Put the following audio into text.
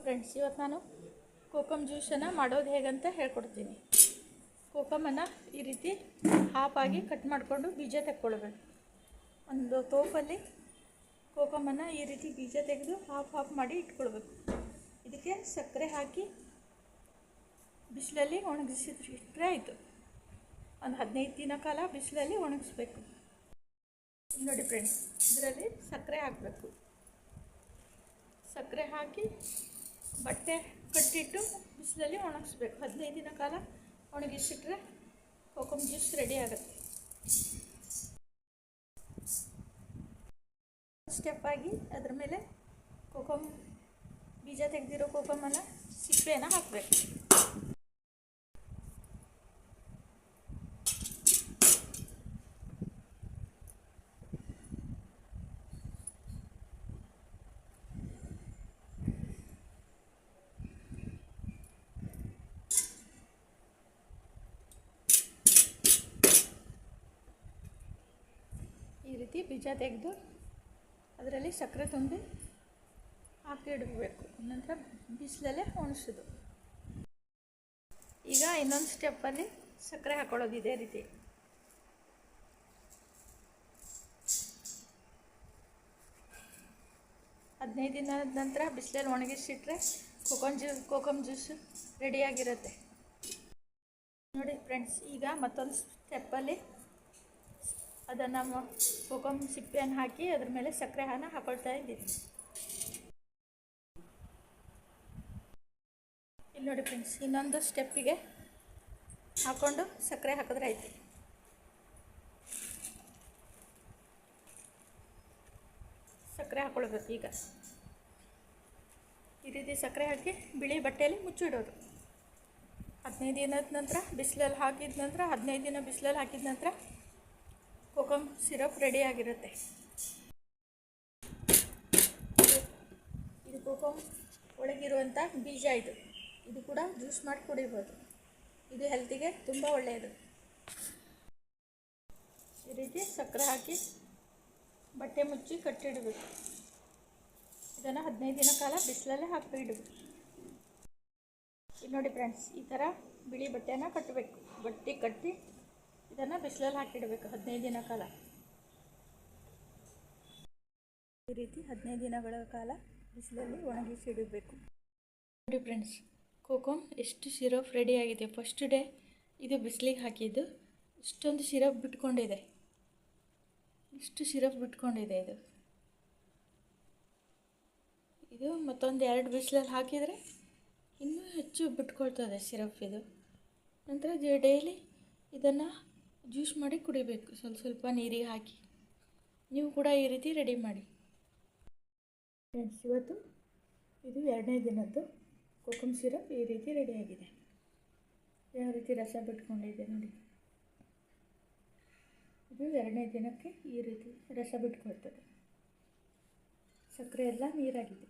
Friends, ಇವತ್ತು ನಾನು ಕೋಕಮ್ ಜ್ಯೂಸನ್ನು ಮಾಡೋದು ಹೇಗಂತ ಹೇಳ್ಕೊಡ್ತೀನಿ. ಕೋಕಮನ್ನು ಈ ರೀತಿ ಹಾಫಾಗಿ ಕಟ್ ಮಾಡಿಕೊಂಡು ಬೀಜ ತೆಕ್ಕೊಳ್ಬೇಕು. ಒಂದು ತೋಪಲ್ಲಿ ಕೋಕಮನ್ನು ಈ ರೀತಿ ಬೀಜ ತೆಗೆದು ಹಾಫ್ ಮಾಡಿ ಇಟ್ಕೊಳ್ಬೇಕು. ಇದಕ್ಕೆ ಸಕ್ಕರೆ ಹಾಕಿ ಬಿಸಿಲಲ್ಲಿ ಒಣಗಿಸಿಟ್ರೆ ಆಯಿತು. ಒಂದು 15 ದಿನ ಕಾಲ ಬಿಸಿಲಲ್ಲಿ ಒಣಗಿಸ್ಬೇಕು. ನೋಡಿ ಫ್ರೆಂಡ್ಸ್, ಇದರಲ್ಲಿ ಸಕ್ಕರೆ ಹಾಕಬೇಕು. ಸಕ್ಕರೆ ಹಾಕಿ ಬಟ್ಟೆ ಕಟ್ಟಿಟ್ಟು ಬಿಸಿಲಲ್ಲಿ ಒಣಗಿಸ್ಬೇಕು. 15 ದಿನ ಕಾಲ ಒಣಗಿಸಿಟ್ರೆ ಕೋಕಮ್ ಜ್ಯೂಸ್ ರೆಡಿ ಆಗುತ್ತೆ. ಸ್ಟೆಪ್ಪಾಗಿ ಅದರ ಮೇಲೆ ಕೋಕಮ್ ಬೀಜ ತೆಗೆದಿರೋ ಕೋಕಮನ್ನು ಸಿಪ್ಪೆಯನ್ನು ಹಾಕಬೇಕು. ಈ ರೀತಿ ಬೀಜ ತೆಗೆದು ಅದರಲ್ಲಿ ಸಕ್ಕರೆ ತುಂಬಿ ಹಾಕಿ ಇಡಬೇಕು. ನಂತರ ಬಿಸಿಲಲ್ಲೇ ಒಣಸೋದು. ಈಗ ಇನ್ನೊಂದು ಸ್ಟೆಪ್ಪಲ್ಲಿ ಸಕ್ಕರೆ ಹಾಕೊಳ್ಳೋದು ಇದೇ ರೀತಿ. ಹದಿನೈದು ದಿನದ ನಂತರ ಬಿಸಿಲಲ್ಲಿ ಒಣಗಿಸಿಟ್ರೆ ಕೋಕಮ್ ಜ್ಯೂಸ್ ರೆಡಿಯಾಗಿರುತ್ತೆ. ನೋಡಿ ಫ್ರೆಂಡ್ಸ್, ಈಗ ಮತ್ತೊಂದು ಸ್ಟೆಪ್ಪಲ್ಲಿ ಅದನ್ನು ಕೋಕಮ್ ಸಿಪ್ಪೆಯನ್ನು ಹಾಕಿ ಅದ್ರ ಮೇಲೆ ಸಕ್ಕರೆಯನ್ನು ಹಾಕೊಳ್ತಾ ಇದ್ದೀವಿ. ಇಲ್ಲಿ ನೋಡಿ ಫ್ರೆಂಡ್ಸ್, ಇನ್ನೊಂದು ಸ್ಟೆಪ್ಪಿಗೆ ಹಾಕ್ಕೊಂಡು ಸಕ್ಕರೆ ಹಾಕಿದ್ರೆ ಆಯ್ತು. ಸಕ್ಕರೆ ಹಾಕ್ಕೊಳ್ಬೇಕು. ಈಗ ಈ ರೀತಿ ಸಕ್ಕರೆ ಹಾಕಿ ಬಿಳಿ ಬಟ್ಟೆಯಲ್ಲಿ ಮುಚ್ಚಿಡೋದು. 15 ದಿನದ ನಂತರ ಬಿಸಿಲಲ್ಲಿ ಹಾಕಿದ ನಂತರ 15 ದಿನ ಬಿಸಿಲಲ್ಲಿ ಹಾಕಿದ ನಂತರ ಕೋಕಮ್ ಸಿರಪ್ ರೆಡಿಯಾಗಿರುತ್ತೆ. ಇದು ಕೋಕಮ್ ಒಳಗಿರುವಂಥ ಬೀಜ. ಇದು ಕೂಡ ಜ್ಯೂಸ್ ಮಾಡಿ ಕುಡಿಬೋದು. ಇದು ಹೆಲ್ತಿಗೆ ತುಂಬ ಒಳ್ಳೆಯದು. ಈ ರೀತಿ ಸಕ್ಕರೆ ಹಾಕಿ ಬಟ್ಟೆ ಮುಚ್ಚಿ ಕಟ್ಟಿಡಬೇಕು. ಇದನ್ನು 15 ದಿನ ಕಾಲ ಬಿಸಿಲಲ್ಲೇ ಹಾಕಿ ಇಡಬೇಕು. ಇಲ್ಲಿ ನೋಡಿ ಫ್ರೆಂಡ್ಸ್, ಈ ಥರ ಬಿಳಿ ಬಟ್ಟೆನ ಕಟ್ಟಬೇಕು. ಬಟ್ಟೆ ಕಟ್ಟಿ ಇದನ್ನು ಬಿಸಿಲಲ್ಲಿ ಹಾಕಿಡಬೇಕು 15 ದಿನ ಕಾಲ. ಈ ರೀತಿ 15 ದಿನಗಳ ಕಾಲ ಬಿಸಿಲಲ್ಲಿ ಒಣಗಿಸಿಡಬೇಕು. ನೋಡಿ ಫ್ರೆಂಡ್ಸ್, ಕೋಕಮ್ ಎಷ್ಟು ಸಿರಪ್ ರೆಡಿಯಾಗಿದೆ. ಫಸ್ಟ್ ಡೇ ಇದು ಬಿಸಿಲಿಗೆ ಹಾಕಿದ್ದು ಇಷ್ಟೊಂದು ಸಿರಪ್ ಬಿಟ್ಕೊಂಡಿದೆ. ಇಷ್ಟು ಸಿರಪ್ ಬಿಟ್ಕೊಂಡಿದೆ. ಇದು ಮತ್ತೊಂದು 2 ಬಿಸಿಲಲ್ಲಿ ಹಾಕಿದರೆ ಇನ್ನೂ ಹೆಚ್ಚು ಬಿಟ್ಕೊಳ್ತದೆ ಸಿರಪ್. ಇದು ನಂತರ ಡೈಲಿ ಇದನ್ನು ಜ್ಯೂಸ್ ಮಾಡಿ ಕುಡಿಬೇಕು, ಸ್ವಲ್ಪ ನೀರಿಗೆ ಹಾಕಿ. ನೀವು ಕೂಡ ಈ ರೀತಿ ರೆಡಿ ಮಾಡಿ ಫ್ರೆಂಡ್ಸ್. ಇವತ್ತು ಇದು 2ನೇ ದಿನದ್ದು ಕೋಕಮ್ ಸಿರಪ್ ಈ ರೀತಿ ರೆಡಿಯಾಗಿದೆ. ಯಾವ ರೀತಿ ರಸ ಬಿಟ್ಕೊಂಡಿದೆ ನೋಡಿ. ಇದು 2ನೇ ದಿನಕ್ಕೆ ಈ ರೀತಿ ರಸ ಬಿಟ್ಕೊಳ್ತದೆ. ಸಕ್ಕರೆ ಎಲ್ಲ ನೀರಾಗಿದೆ.